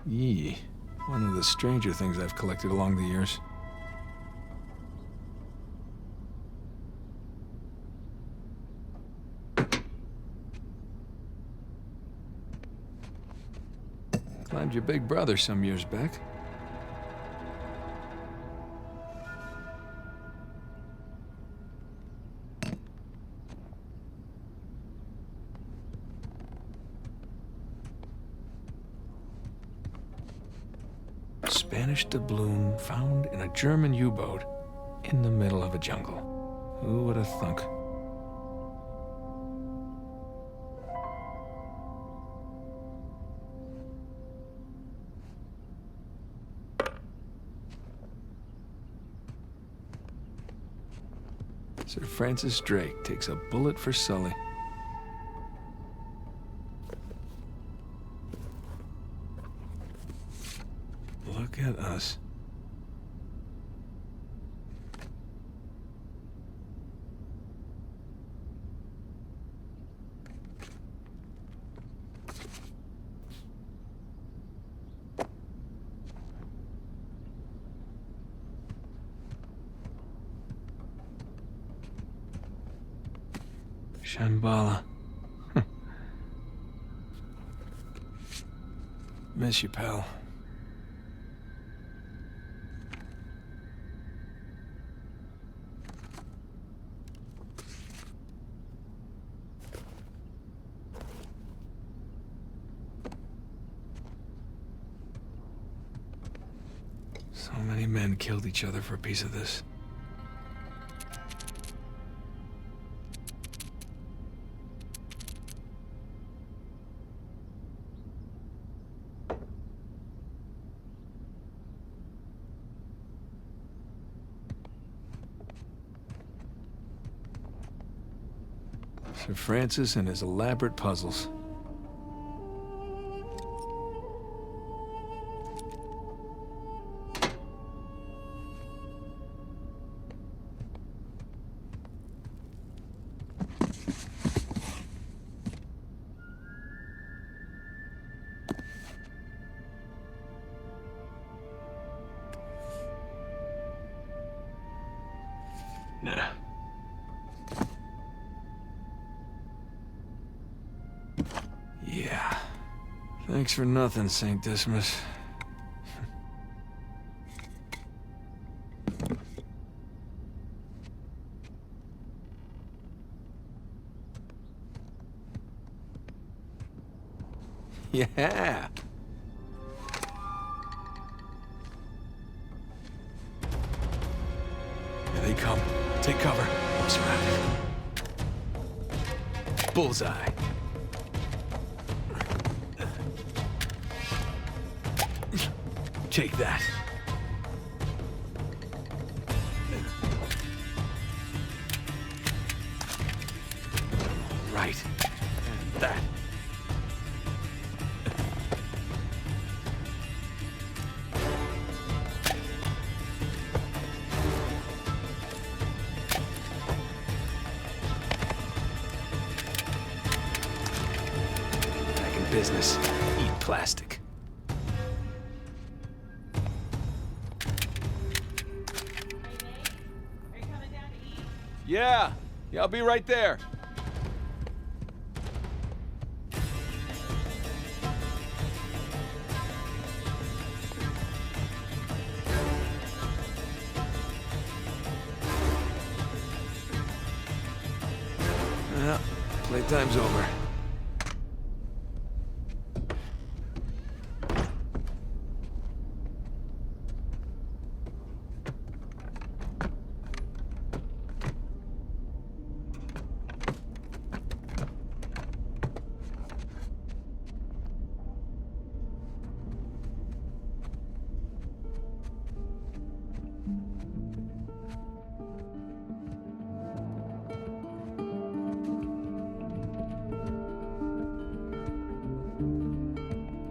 Yee. One of the stranger things I've collected along the years. Climbed your big brother some years back. Spanish doubloon found in a German U-boat in the middle of a jungle. Who would have thunk? Sir Francis Drake takes a bullet for Sully. Look at us. Shambhala. Miss you, pal. So many men killed each other for a piece of this. Sir Francis and his elaborate puzzles. Nah. Yeah. Thanks for nothing, St. Dismas. Yeah. Here they come. Take cover. I'm surrounded. Bullseye. Take that. Right. And that. Back in business. Eat plastic. Yeah, I'll be right there. Well, playtime's over.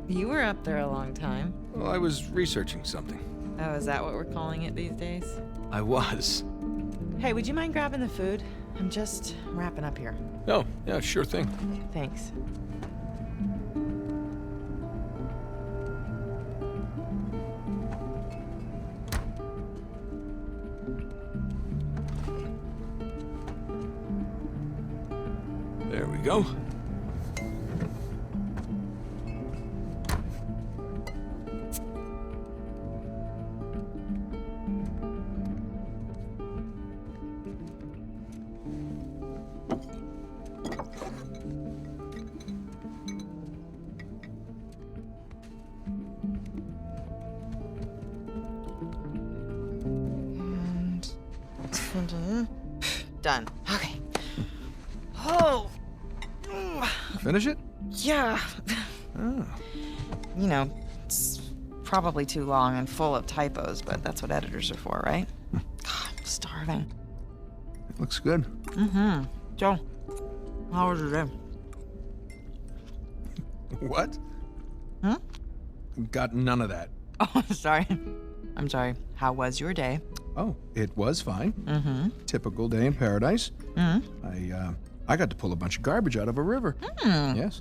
You were up there a long time. Well, I was researching something. Oh, is that what we're calling it these days? I was. Hey, would you mind grabbing the food? I'm just wrapping up here. Oh, yeah, sure thing. Thanks. There we go. Done. Okay. Oh. Finish it? Yeah. Oh. You know, it's probably too long and full of typos, but that's what editors are for, right? God, I'm starving. It looks good. Mm-hmm. Joe, how was your day? What? Hmm? Got none of that. Oh, sorry. I'm sorry. How was your day? Oh, it was fine. Mm-hmm. Typical day in paradise. Mm-hmm. I got to pull a bunch of garbage out of a river. Yes.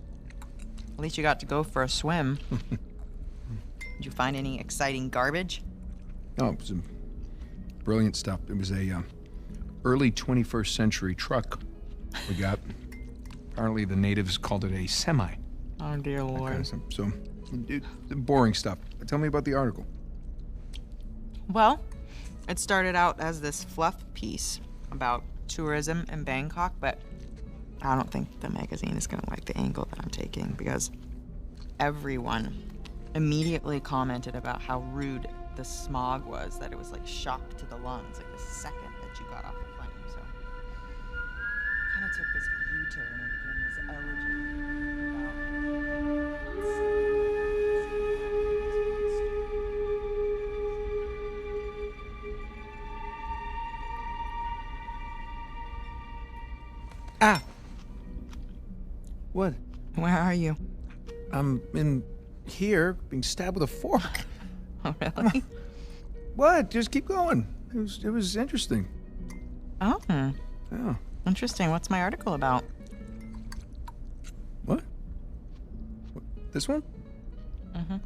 At least you got to go for a swim. Did you find any exciting garbage? Oh, it was some brilliant stuff. It was a early 21st century truck we got. Apparently the natives called it a semi. Oh, dear That Lord. kind of stuff. So, boring stuff. Tell me about the article. Well, it started out as this fluff piece about tourism in Bangkok, but I don't think the magazine is going to like the angle that I'm taking because everyone immediately commented about how rude the smog was, that it was like shock to the lungs, like the second that you got off the plane. So kind of took this U-turn and became this elegy about Ah! What? Where are you? I'm in here being stabbed with a fork. Oh, really? What? Just keep going. It was interesting. Oh, Yeah. interesting. What's my article about? What? This one? Mm-hmm.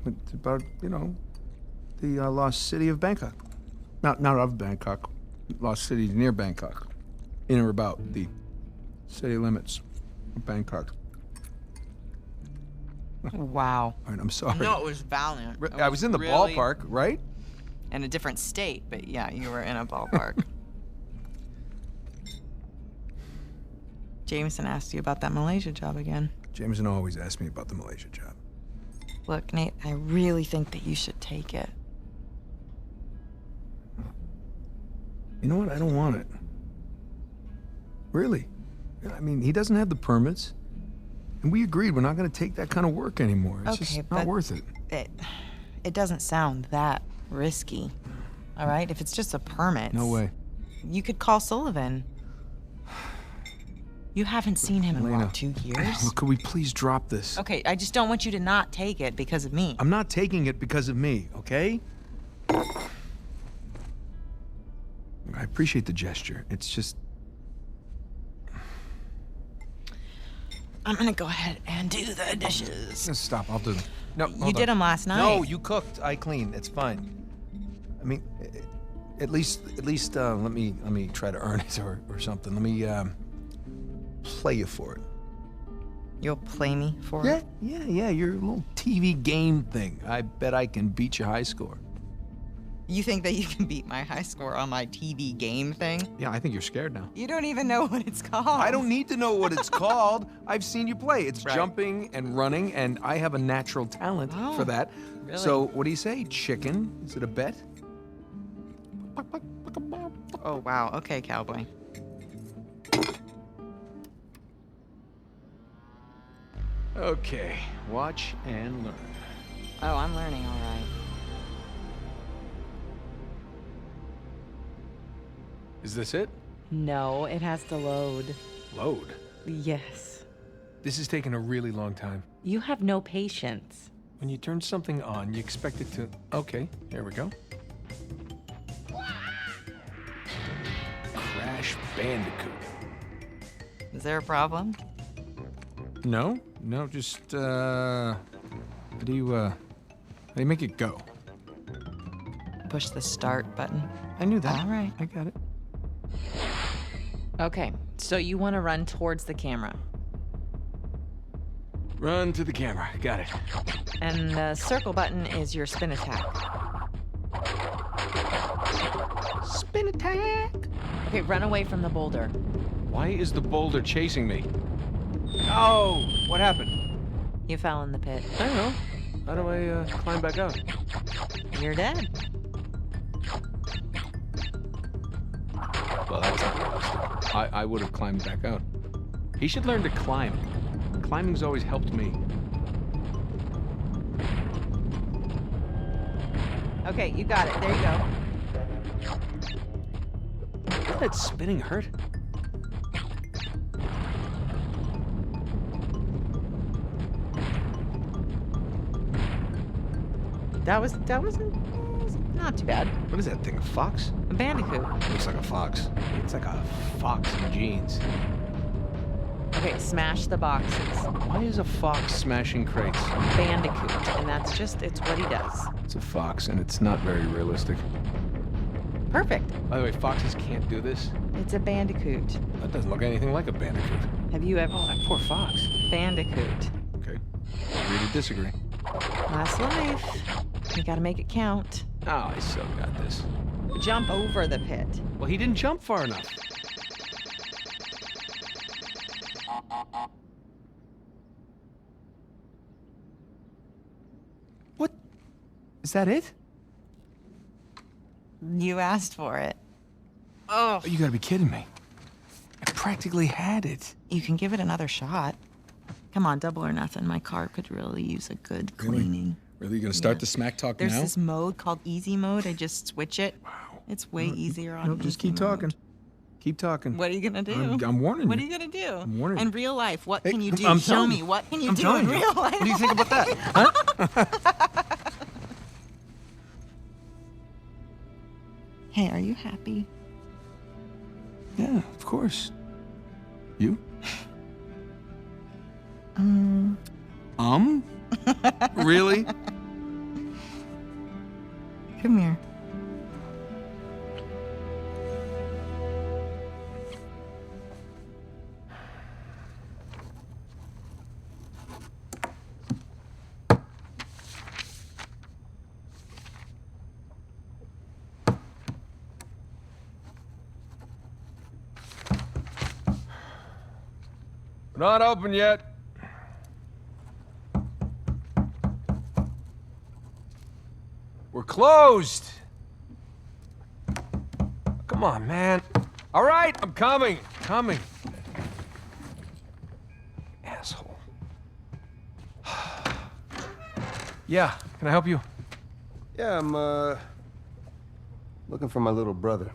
It's about, the lost city of Bangkok. Not of Bangkok. Lost city near Bangkok. In or about the city limits of Bangkok. Wow. All right, I'm sorry. No, it was valiant. It I was in the really ballpark, right? in a different state, but yeah, you were in a ballpark. Jameson asked you about that Malaysia job again. Jameson always asks me about the Malaysia job. Look, Nate, I really think that you should take it. You know what? I don't want it. Really. I mean, he doesn't have the permits. And we agreed we're not going to take that kind of work anymore. It's Okay, just not but worth it. It doesn't sound that risky. All right? If it's just a permit. No way. You could call Sullivan. You haven't seen him in Elena, what, 2 years? Look, could we please drop this? Okay, I just don't want you to not take it because of me. I'm not taking it because of me, okay? I appreciate the gesture. It's just... I'm gonna go ahead and do the dishes. Just stop, I'll do them. No, You hold did on. them last night. No, you cooked. I cleaned. It's fine. I mean, at least, let me try to earn it or something. Let me, play you for it. You'll play me for it? Yeah, your little TV game thing. I bet I can beat your high score. You think that you can beat my high score on my TV game thing? Yeah, I think you're scared now. You don't even know what it's called. I don't need to know what it's called. I've seen you play. It's Right. jumping and running, and I have a natural talent Oh, for that. really? So, what do you say? Chicken? Is it a bet? Oh, wow. Okay, cowboy. Okay, watch and learn. Oh, I'm learning all right. Is this it? No, it has to load. Load. Yes. This is taking a really long time. You have no patience. When you turn something on, you expect it to... Okay, here we go. Crash Bandicoot. Is there a problem? No, just, how do you They make it go. Push the start button. I knew that. All right. I got it. Okay, so you want to run towards the camera. Run to the camera. Got it. And the circle button is your spin attack. Spin attack. Okay, run away from the boulder. Why is the boulder chasing me? Oh, what happened? You fell in the pit. I don't know. How do I climb back out? You're dead. Well, that's not realistic. I would have climbed back out. He should learn to climb. Climbing's always helped me. Okay, you got it. There you go. Doesn't that spinning hurt? That was not too bad. What is that thing, a fox? A bandicoot. Looks like a fox. It's like a fox in jeans. Okay, smash the boxes. Why is a fox smashing crates? Bandicoot, and it's what he does. It's a fox, and it's not very realistic. Perfect. By the way, foxes can't do this. It's a bandicoot. That doesn't look anything like a bandicoot. Have you ever... Oh, that poor fox. Bandicoot. Okay. Agree to disagree. Last life. You gotta make it count. Oh, I so got this. Jump over the pit. Well, he didn't jump far enough. What? Is that it? You asked for it. Oh, you gotta be kidding me. I practically had it. You can give it another shot. Come on, double or nothing. My car could really use a good cleaning. Really? You gonna start Yeah. the smack talk There's now? this mode called easy mode. I just switch it. Wow. It's way easier on No, just easy keep mode. talking. Keep talking. What are you gonna do? I'm warning What are you. you gonna do? I'm warning In you. real life, what Hey, can you do? I'm Show telling me. you. What can you I'm do telling in you. real life? What do you think about that? Hey, are you happy? Yeah, of course. You? Really? Come here. We're not open yet. We're closed. Come on, man. All right, I'm coming. Coming. Asshole. Yeah, can I help you? Yeah, I'm, looking for my little brother.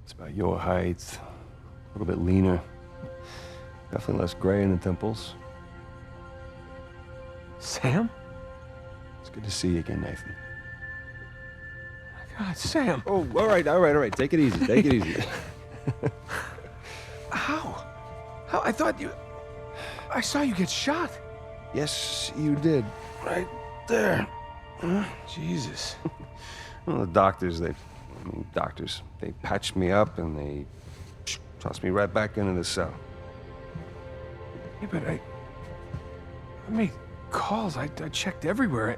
It's about your height, a little bit leaner. Definitely less gray in the temples. Sam? It's good to see you again, Nathan. God, Sam. Oh, all right. Take it easy, take it easy. How? How? I thought you... I saw you get shot. Yes, you did. Right there. Jesus. Well, the doctors, they patched me up and they tossed me right back into the cell. Yeah, but I made calls. I checked everywhere.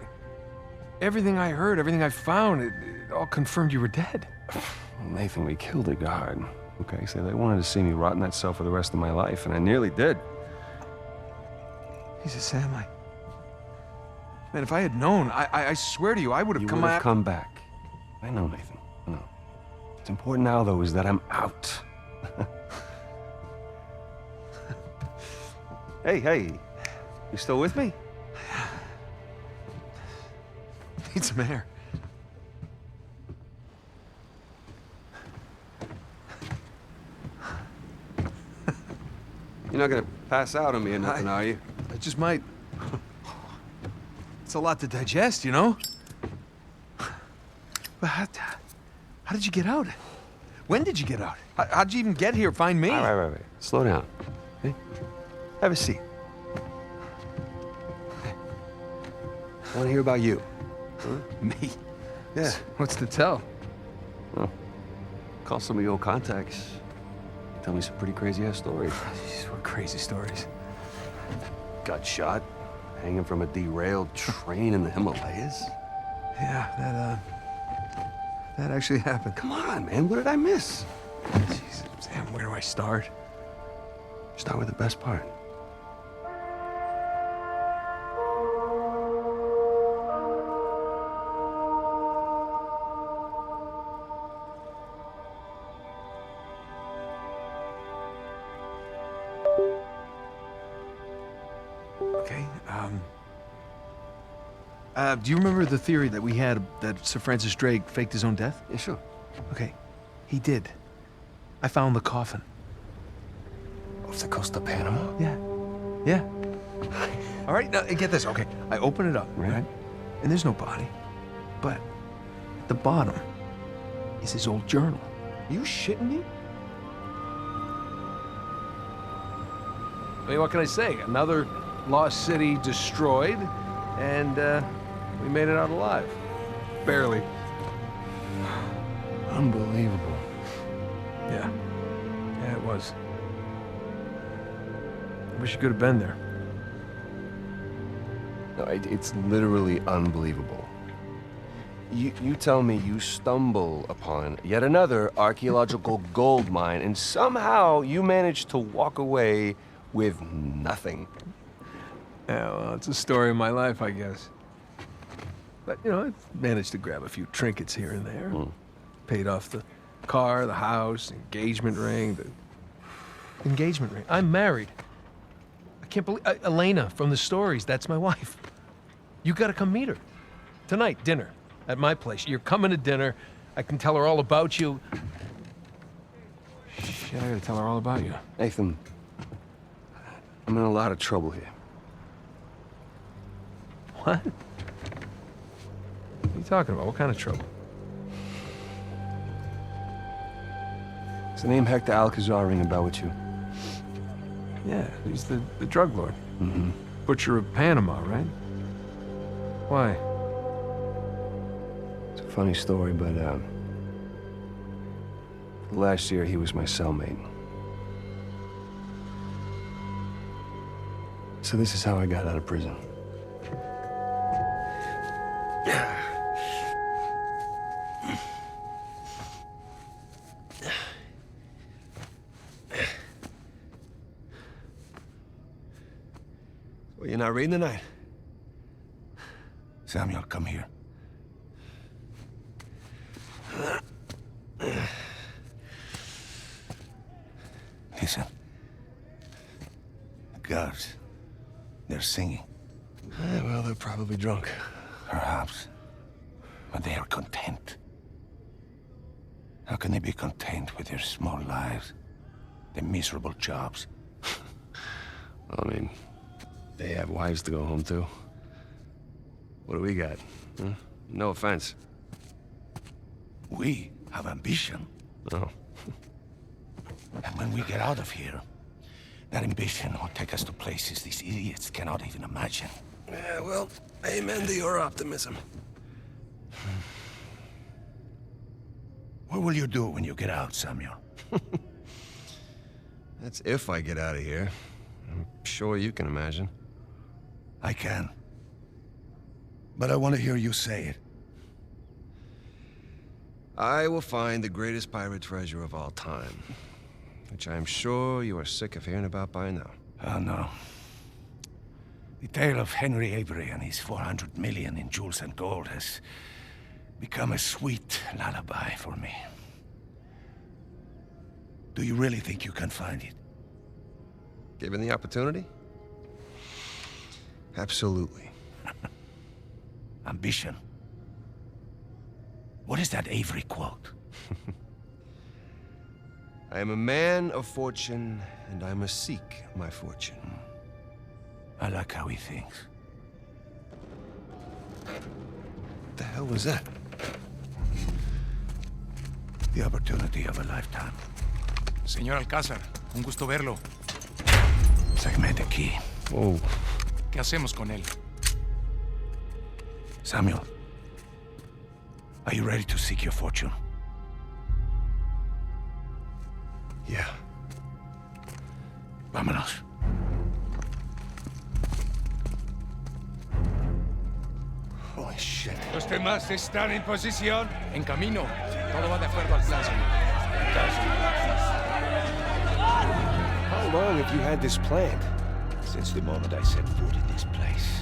Everything I heard, everything I found, it all confirmed you were dead. Nathan, we killed a guard. Okay, so they wanted to see me rot in that cell for the rest of my life, and I nearly did. Jesus, Sam, man, if I had known, I swear to you, I would have You come would have out. come back. I know, Nathan. I know. What's important now, though, is that I'm out. Hey, you still with me? Need some air. You're not gonna pass out on me or nothing, are you? I just might. It's a lot to digest, you know? But how did you get out? When did you get out? How'd you even get here? Find me? All right. Slow down. Okay? Have a seat. want to hear about you. Me? Yeah. What's to tell? Well, call some of your old contacts. Tell me some pretty crazy-ass stories. Jeez, what crazy stories. Got shot, hanging from a derailed train in the Himalayas. Yeah, that actually happened. Come on, man, what did I miss? Jeez, Sam, where do I start? Start with the best part. Okay, do you remember the theory that we had that Sir Francis Drake faked his own death? Yeah, sure. Okay, he did. I found the coffin. Off the coast of Panama? Yeah. Yeah. All right, now get this. Okay, I open it up, right? And there's no body. But at the bottom is his old journal. Are you shitting me? I mean, what can I say? Another lost city destroyed, and we made it out alive. Barely. Unbelievable. Yeah. Yeah, it was. I wish you could have been there. No, it's literally unbelievable. You tell me you stumble upon yet another archaeological gold mine, and somehow you manage to walk away with nothing. Yeah, well, it's a story of my life, I guess. But, you know, I managed to grab a few trinkets here and there. Paid off the car, the house, engagement ring, the engagement ring. I'm married. I can't believe... Elena from the stories, that's my wife. You gotta come meet her. Tonight, dinner, at my place. You're coming to dinner. I can tell her all about you. Shit, I gotta tell her all about you. Nathan, I'm in a lot of trouble here. What? What are you talking about? What kind of trouble? Does the name Hector Alcazar ring a bell with you? Yeah, he's the drug lord. Mm-hmm. Butcher of Panama, right? Why? It's a funny story, but last year he was my cellmate. So this is how I got out of prison. Well, you're not reading tonight? Samuel, come here. Listen. The guards, they're singing. Well, they're probably drunk. Perhaps. But they are content. How can they be content with their small lives? Their miserable jobs? Well, I mean, they have wives to go home to. What do we got? Huh? No offense. We have ambition. Oh. And when we get out of here, that ambition will take us to places these idiots cannot even imagine. Yeah, well, amen to your optimism. What will you do when you get out, Samuel? That's if I get out of here. I'm sure you can imagine. I can. But I want to hear you say it. I will find the greatest pirate treasure of all time, which I am sure you are sick of hearing about by now. Oh, no. The tale of Henry Avery and his 400 million in jewels and gold has become a sweet lullaby for me. Do you really think you can find it? Given the opportunity? Absolutely. Ambition. What is that Avery quote? I am a man of fortune, and I must seek my fortune. I like how he thinks. What the hell was that? The opportunity of a lifetime. Señor Alcázar, un gusto verlo. Sáqueme de aquí. Whoa. ¿Qué hacemos con él? Samuel, are you ready to seek your fortune? Yeah. Vámonos. Holy shit. ¿Los demás están en posición? En camino. Todo va de acuerdo al plan, señor. How long have you had this planned? Since the moment I set foot in this place.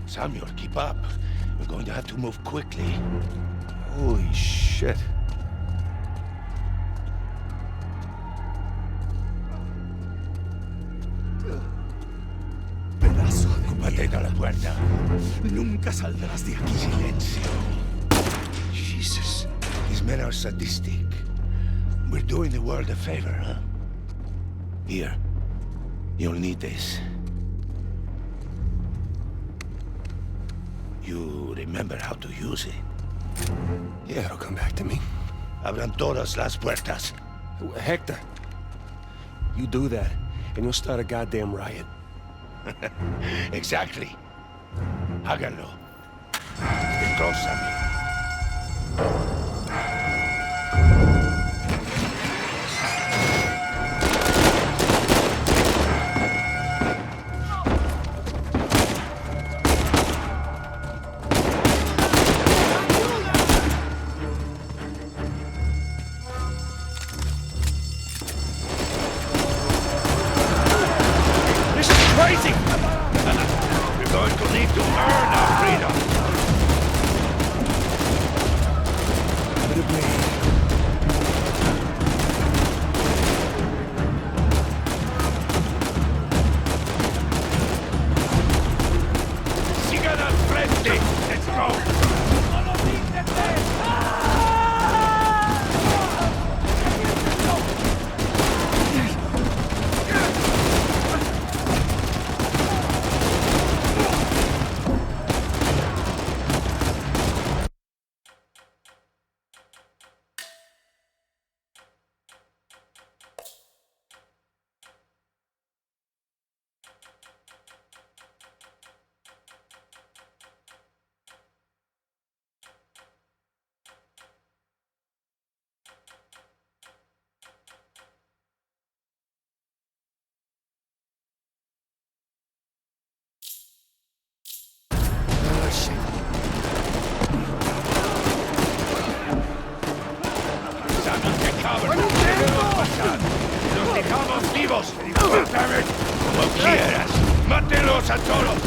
Samuel, keep up. We're going to have to move quickly. Holy shit. Pedazo de patena a la puerta. Nunca saldrás de aquí. Silencio. Jesus. These men are sadistic. We're doing the world a favor, huh? Here. You'll need this. You remember how to use it? Yeah, it'll come back to me. Abran todas las puertas. Hector, you do that, and you'll start a goddamn riot. Exactly. Háganlo. Stay close, Sammy. Crazy! We're going to need to earn our freedom. Let it bleed. Sigan al frente. Let's go. ¡Los dejamos vivos! ¡Como quieras! ¡Mátenlos a todos!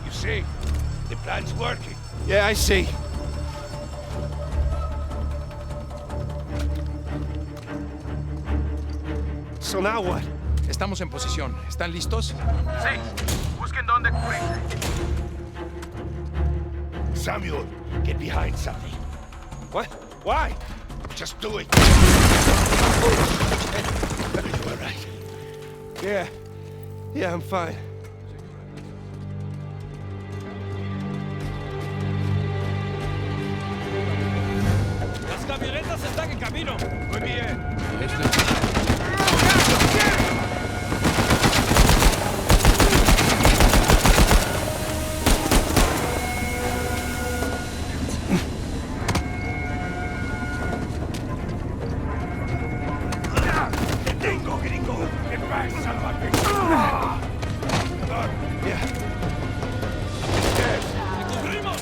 You see, the plan's working. Yeah, I see. So now what? Estamos en posición. ¿Están listos? Sí, busquen dónde cubrirse. Samuel, get behind something. What? Why? Just do it. Are you all right? Yeah. Yeah, I'm fine. Las camionetas están en camino. Muy bien. ¡Te tengo, gringo! ¡Qué pasa, salvaje! Yeah. ¡Cubrimos!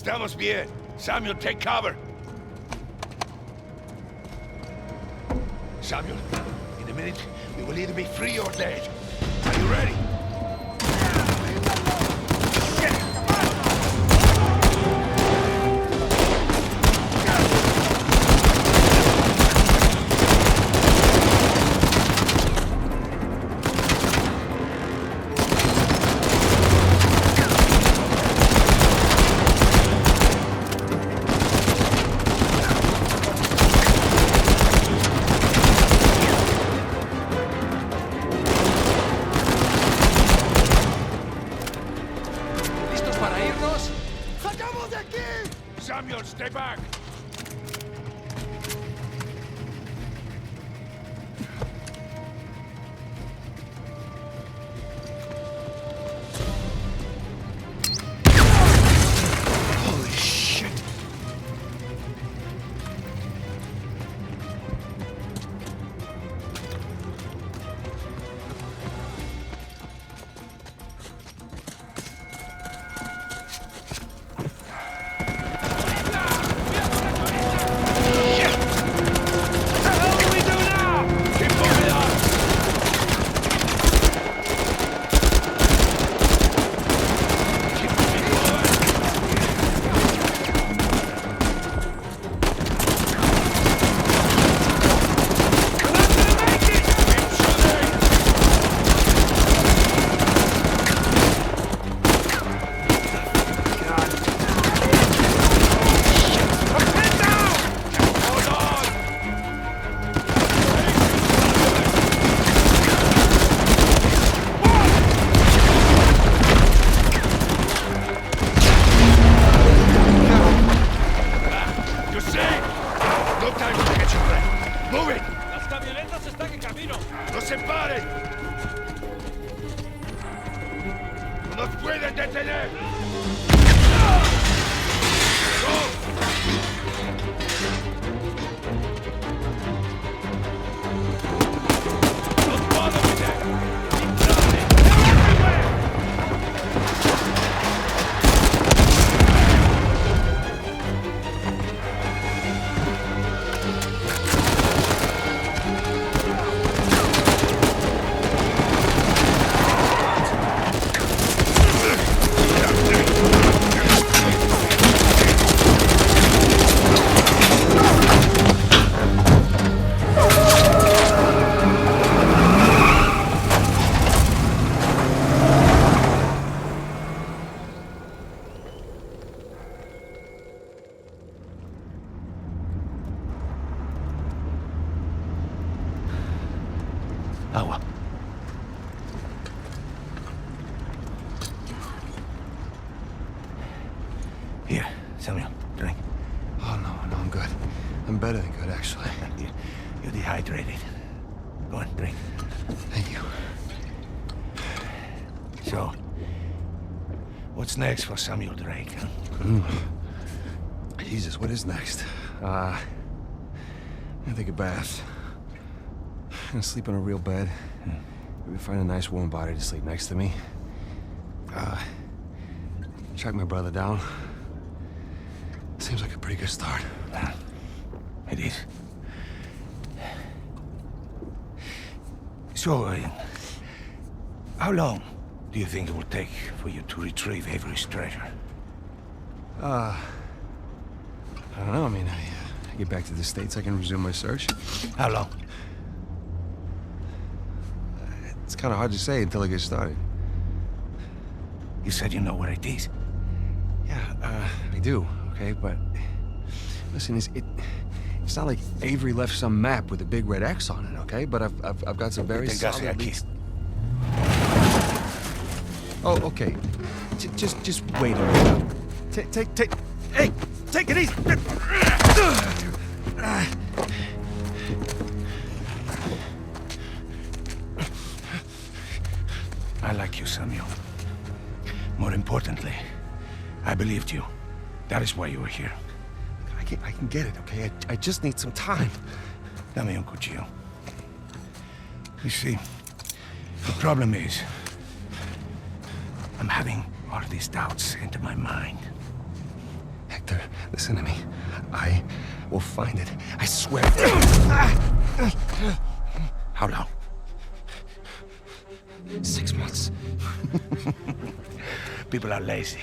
Estamos bien. Samuel, take cover. Samuel, in a minute, we will either be free or dead. Are you ready? ¿Listos para irnos? ¡Sacamos de aquí! Samuel, stay back. Holy shit! You're safe! No time to catch your breath. Move it! Las camionetas están en camino. ¡No se paren! ¡No nos pueden detener! Don't bother with that! Keep driving! They're everywhere! Agua. Here, Samuel, drink. Oh, no, I'm good. I'm better than good, actually. You're dehydrated. Go on, drink. Thank you. So, what's next for Samuel Drake, huh? Jesus, what is next? I'm gonna take a bath. I'm gonna sleep in a real bed. Maybe find a nice warm body to sleep next to me. Track my brother down. Seems like a pretty good start. It is. So, how long do you think it will take for you to retrieve Avery's treasure? I don't know. I mean, I get back to the States, I can resume my search. How long? It's kind of hard to say until I get started. You said you know where it is. Yeah, I do, okay? But listen, it's not like Avery left some map with a big red X on it, okay? But I've got some very solid leads. Oh, okay. Just wait a minute. Hey, take it easy. I like you, Samuel. More importantly, I believed you. That is why you were here. I can get it, okay? I just need some time. Dame un cuchillo. You see, the problem is, I'm having all these doubts into my mind. Victor, listen to me. I will find it. I swear. How long? 6 months. People are lazy.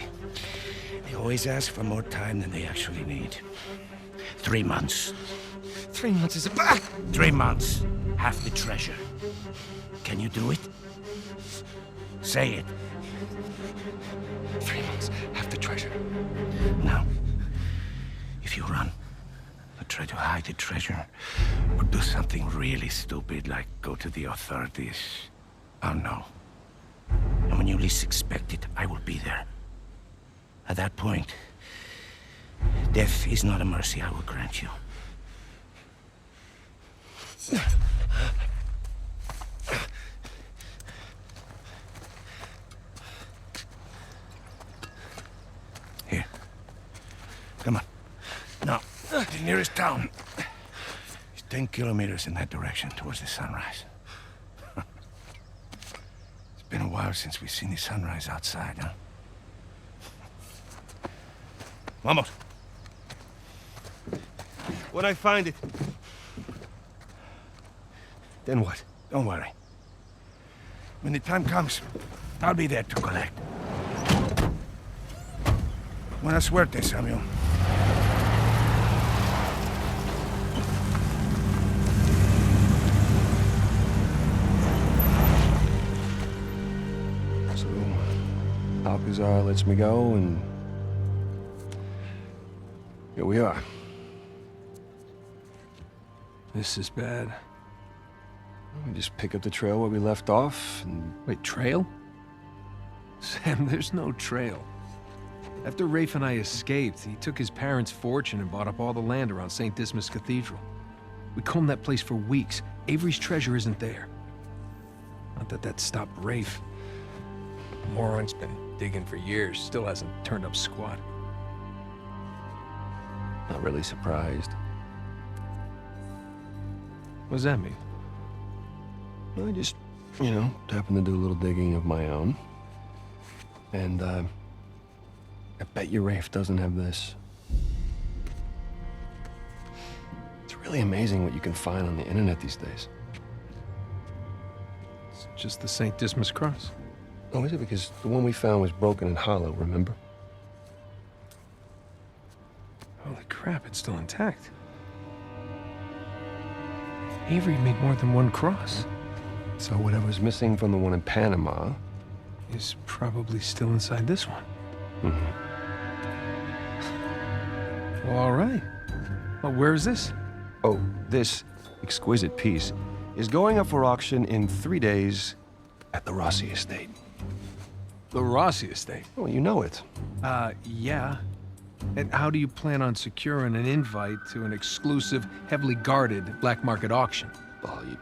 They always ask for more time than they actually need. 3 months. 3 months is a... 3 months. Half the treasure. Can you do it? Say it. 3 months, half the treasure. Now, if you run, or try to hide the treasure, or do something really stupid like go to the authorities, I'll know. And when you least expect it, I will be there. At that point, death is not a mercy I will grant you. Here. Come on. Now, the nearest town is 10 kilometers in that direction towards the sunrise. It's been a while since we've seen the sunrise outside, huh? Vamos. When I find it... Then what? Don't worry. When the time comes, I'll be there to collect. Buena suerte, Samuel. So, Alcazar lets me go, and... here we are. This is bad. We just pick up the trail where we left off, and... Wait, trail? Sam, there's no trail. After Rafe and I escaped, he took his parents' fortune and bought up all the land around St. Dismas Cathedral. We combed that place for weeks. Avery's treasure isn't there. Not that that stopped Rafe. The moron's been digging for years, still hasn't turned up squat. Not really surprised. What does that mean? I just, you know, happened to do a little digging of my own. And, I bet you Rafe doesn't have this. It's really amazing what you can find on the internet these days. It's just the St. Dismas cross. Oh, is it? Because the one we found was broken and hollow, remember? Holy crap, it's still intact. Avery made more than one cross. So whatever's missing from the one in Panama... is probably still inside this one. Mm-hmm. Well, all right. Well, where is this? Oh, this exquisite piece is going up for auction in 3 days at the Rossi Estate. The Rossi Estate. Oh, you know it. Yeah. And how do you plan on securing an invite to an exclusive, heavily guarded black market auction? Well, you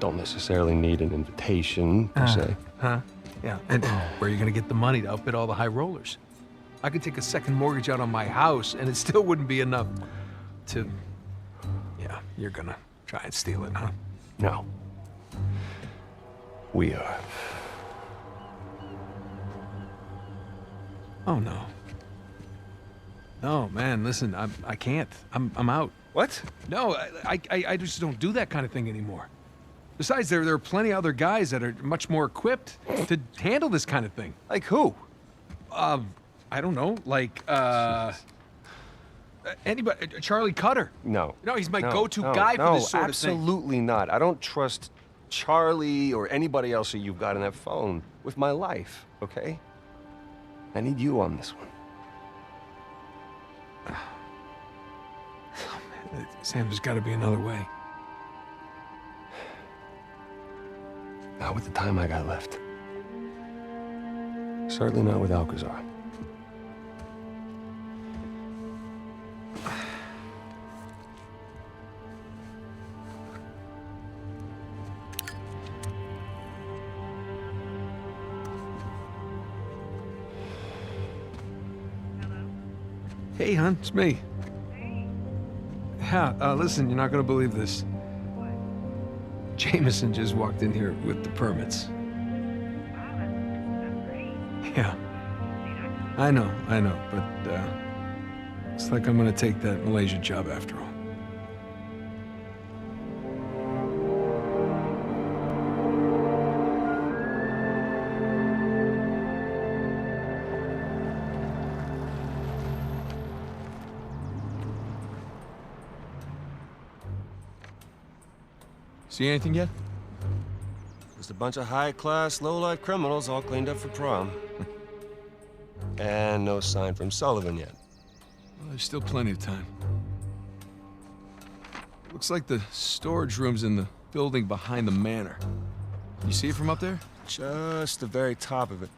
don't necessarily need an invitation, per se. Huh? Yeah. And where are you going to get the money to outbid all the high rollers? I could take a second mortgage out on my house, and it still wouldn't be enough to... Yeah, you're going to try and steal it, huh? No. We are. Oh, no. No, man, listen, I can't. I'm out. What? No, I just don't do that kind of thing anymore. Besides, there are plenty of other guys that are much more equipped to handle this kind of thing. Like who? I don't know, like, anybody, Charlie Cutter. No. No, he's my No, go-to no, guy for this sort of thing. Absolutely not. I don't trust Charlie or anybody else that you've got on that phone with my life, okay? I need you on this one. Oh, man, Sam, there's got to be another way. Not with the time I got left. Certainly not with Alcazar. Hey, hon, it's me. Yeah, listen, you're not gonna believe this. Jameson just walked in here with the permits. Yeah. I know, but, Looks like I'm gonna take that Malaysia job after all. See anything yet? Just a bunch of high-class, low-life criminals all cleaned up for prom. And no sign from Sullivan yet. Well, there's still plenty of time. Looks like the storage room's in the building behind the manor. You see it from up there? Just the very top of it.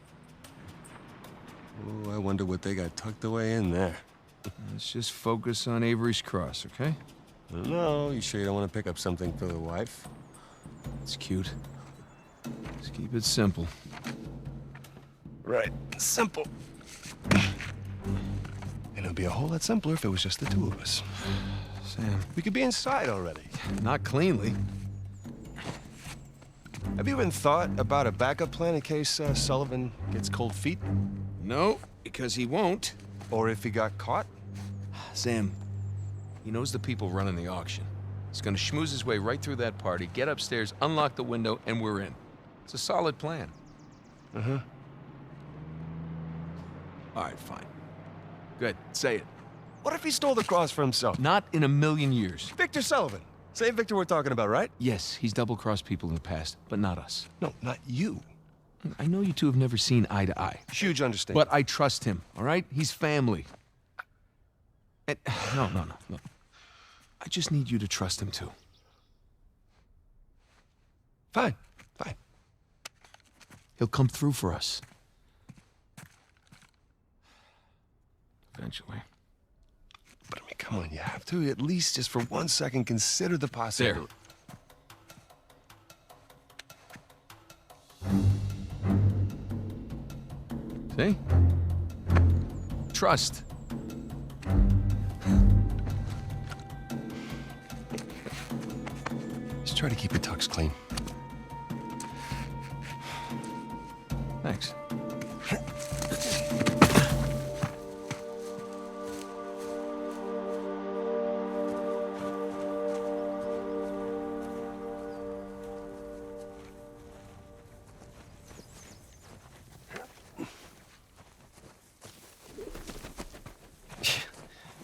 Oh, I wonder what they got tucked away in there. Let's just focus on Avery's Cross, okay? No, you sure you don't want to pick up something for the wife? It's cute. Just keep it simple. Right. Simple. And it'd be a whole lot simpler if it was just the two of us. Sam. We could be inside already. Not cleanly. Have you even thought about a backup plan in case Sullivan gets cold feet? No, because he won't. Or if he got caught? Sam, he knows the people running the auction. He's gonna schmooze his way right through that party, get upstairs, unlock the window, and we're in. It's a solid plan. Uh-huh. All right, fine. Good, say it. What if he stole the cross for himself? Not in a million years. Victor Sullivan. Same Victor we're talking about, right? Yes, he's double-crossed people in the past, but not us. No, not you. I know you two have never seen eye to eye. Huge understanding. But I trust him, all right? He's family. And, no. I just need you to trust him, too. Fine. He'll come through for us. Eventually. But I mean, come on, you have to at least just for 1 second consider the possibility. See? Trust. Just try to keep your tux clean. Thanks.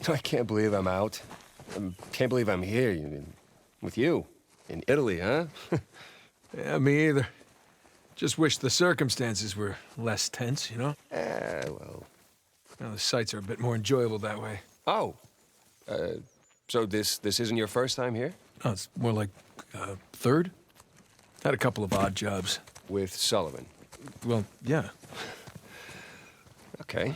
I can't believe I'm out. I can't believe I'm here. With you. In Italy, huh? Yeah, me either. Just wish the circumstances were less tense, you know? Well. Well, the sights are a bit more enjoyable that way. Oh. So this isn't your first time here? No, it's more like third. Had a couple of odd jobs. With Sullivan? Well, yeah. Okay.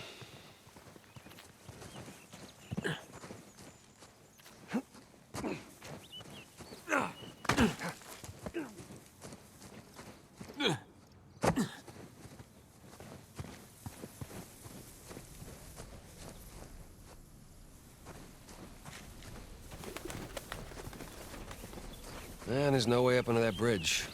Man, there's no way up under that bridge.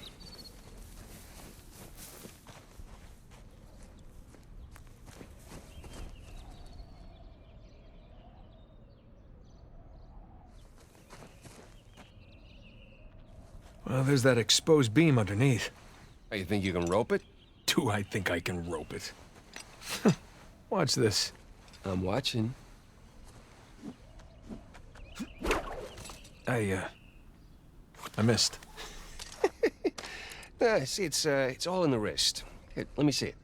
Well, there's that exposed beam underneath. Oh, you think you can rope it? Do I think I can rope it? Watch this. I'm watching. I missed. See, it's all in the wrist. Here, let me see it.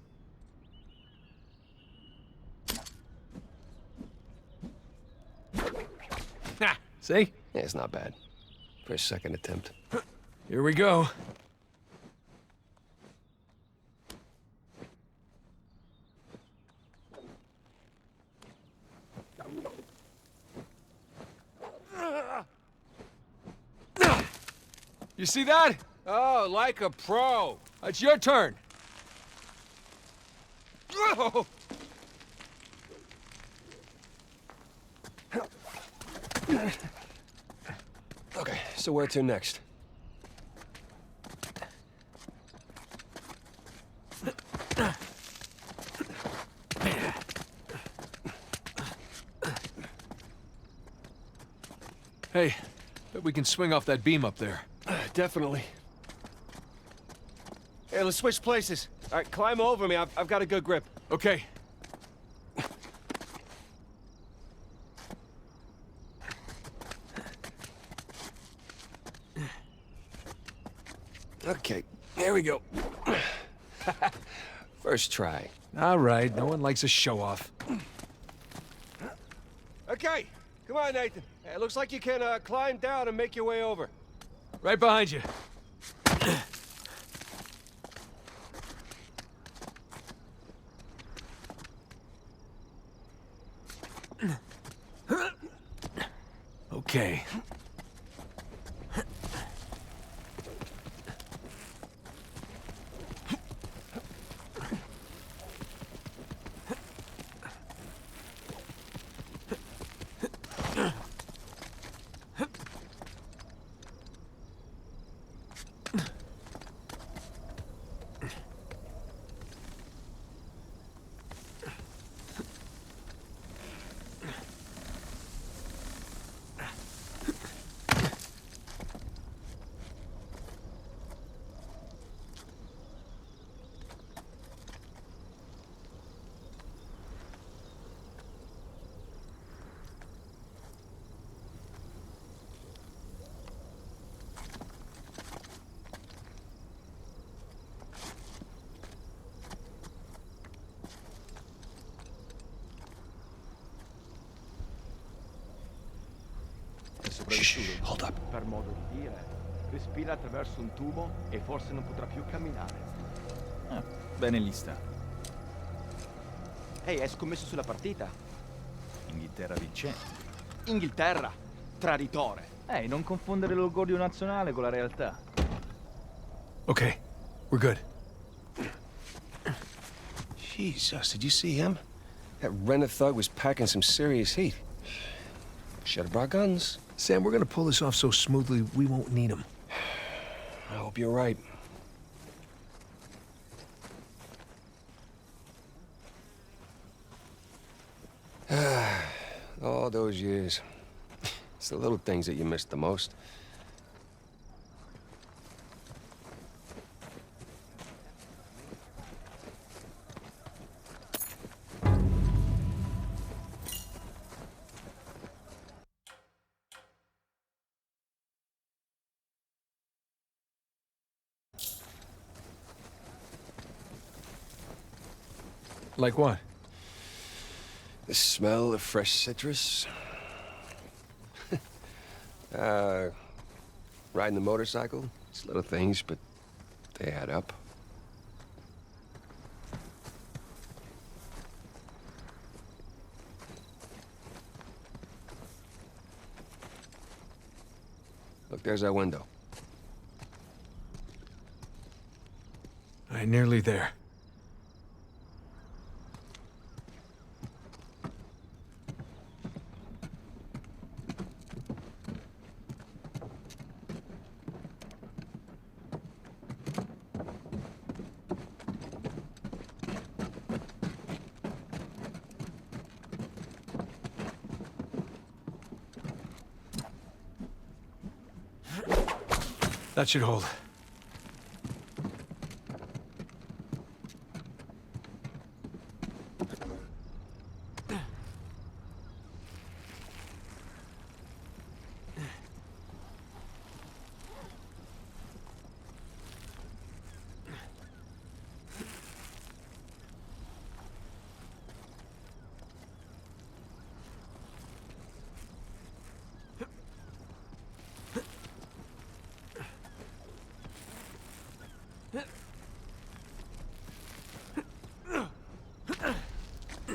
See? Yeah, it's not bad. For a second attempt. Here we go. You see that? Oh, like a pro. It's your turn. Okay, so where to next? Hey, bet we can swing off that beam up there. Definitely. Hey, let's switch places. All right, climb over me. I've got a good grip. Okay. Okay, here we go. First try. All right, no one likes a show-off. Okay, come on, Nathan. Hey, it looks like you can climb down and make your way over. Right behind you. Okay. Shh, hold up. Per modo di dire, respira attraverso un tubo e forse non potrà più camminare. Bene lì sta. Ehi, hai scommesso sulla partita? Inghilterra vincente. Inghilterra, traditore. Ehi, non confondere l'orgoglio nazionale con la realtà. Okay, we're good. Jesus, did you see him? That Renner thug was packing some serious heat. Should have brought guns. Sam, we're gonna pull this off so smoothly, we won't need them. I hope you're right. All those years. It's the little things that you miss the most. Like what? The smell of fresh citrus. Riding the motorcycle. It's little things, but they add up. Look, there's our window. I'm nearly there. That should hold.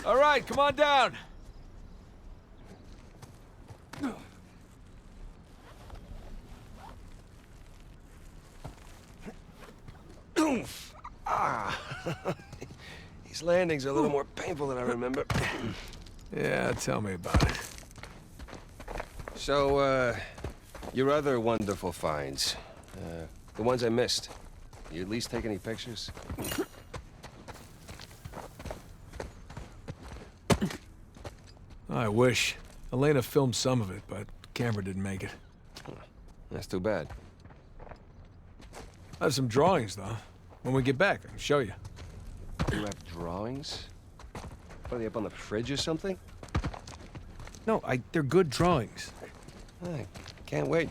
All right, come on down. These landings are a little more painful than I remember. Yeah, tell me about it. So, your other wonderful finds. The ones I missed. You at least take any pictures? I wish. Elena filmed some of it, but Camera didn't make it. That's too bad. I have some drawings, though. When we get back, I can show you. You have drawings? Are they up on the fridge or something? No, they're good drawings. I can't wait.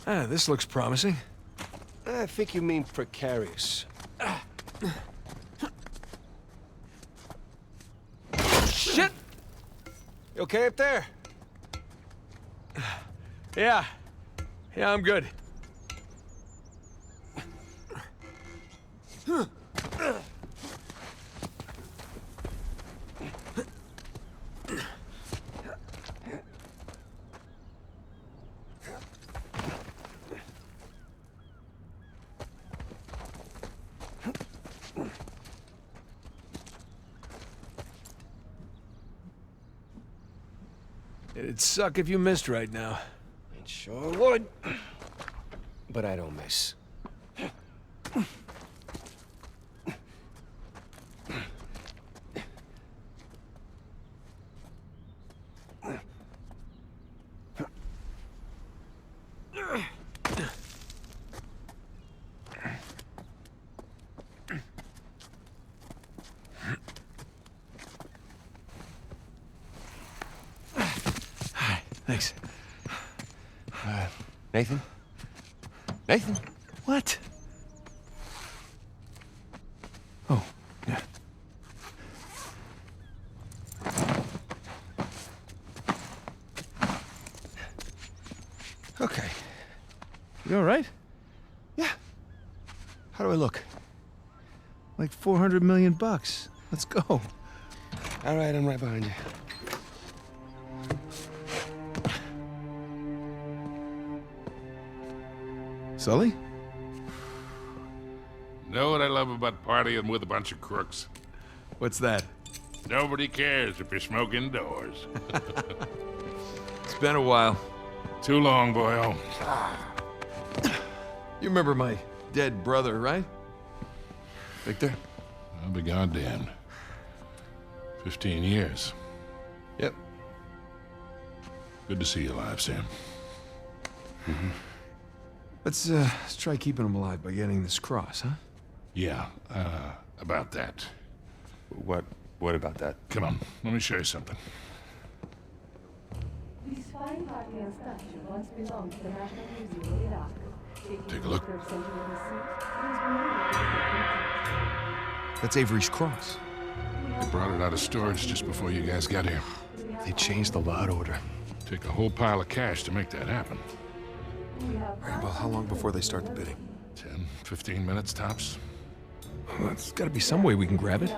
Ah, this looks promising. I think you mean precarious. Shit! You okay up there? Yeah. Yeah, I'm good. It'd suck if you missed right now. It sure would. But I don't miss. Thanks. Nathan? Nathan? What? Oh, yeah. Okay. You all right? Yeah. How do I look? Like 400 million bucks. Let's go. All right, I'm right behind you. Sully? Know what I love about partying with a bunch of crooks? What's that? Nobody cares if you smoke indoors. It's been a while. Too long, boyo. You remember my dead brother, right? Victor? I'll be goddamned. 15 years. Yep. Good to see you alive, Sam. Let's try keeping him alive by getting this cross, huh? Yeah, about that. What about that? Come on, let me show you something. This fine Guardian statue once belonged to the National Museum of Iraq. Take a look. That's Avery's cross. They brought it out of storage just before you guys got here. They changed the lot order. Take a whole pile of cash to make that happen. All right, well, how long before they start the bidding? 10, 15 minutes tops. Well, there's got to be some way we can grab it.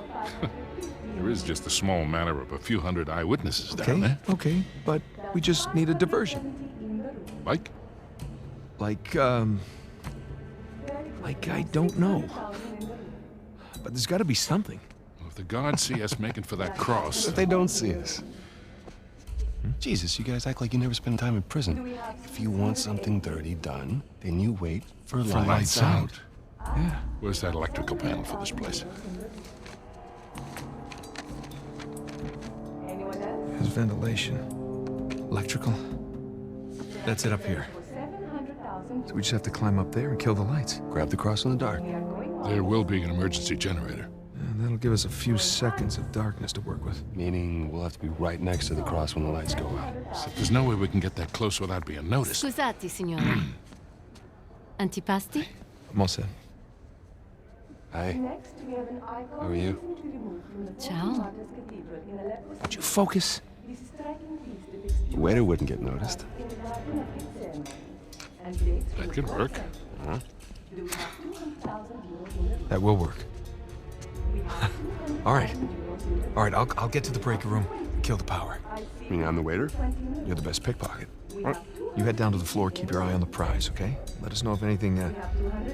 There is just a small matter of a few hundred eyewitnesses down there. Okay, but we just need a diversion. Like? Like I don't know. But there's got to be something. Well, if the guards see us making for that cross... If they don't see us. Jesus, you guys act like you never spend time in prison. If you want something dirty done, then you wait for lights out. Yeah. Where's that electrical panel for this place? There's ventilation. Electrical. That's it up here. So we just have to climb up there and kill the lights. Grab the cross in the dark. There will be an emergency generator. And that'll give us a few seconds of darkness to work with. Meaning we'll have to be right next to the cross when the lights go out. So there's no way we can get that close without being noticed. Scusate, signore. Antipasti? I'm all set. Hi. How are you? Ciao. Would you focus? The waiter wouldn't get noticed. That could work. That will work. All right. All right, I'll get to the break room, kill the power. You mean I'm the waiter? You're the best pickpocket. You head down to the floor, keep your eye on the prize, okay? Let us know if anything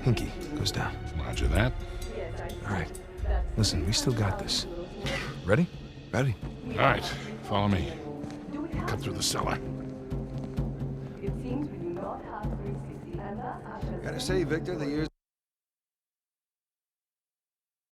hinky goes down. Roger that. All right. Listen, we still got this. Ready? Ready. All right, follow me. Cut through the cellar. Gotta say, Victor, the years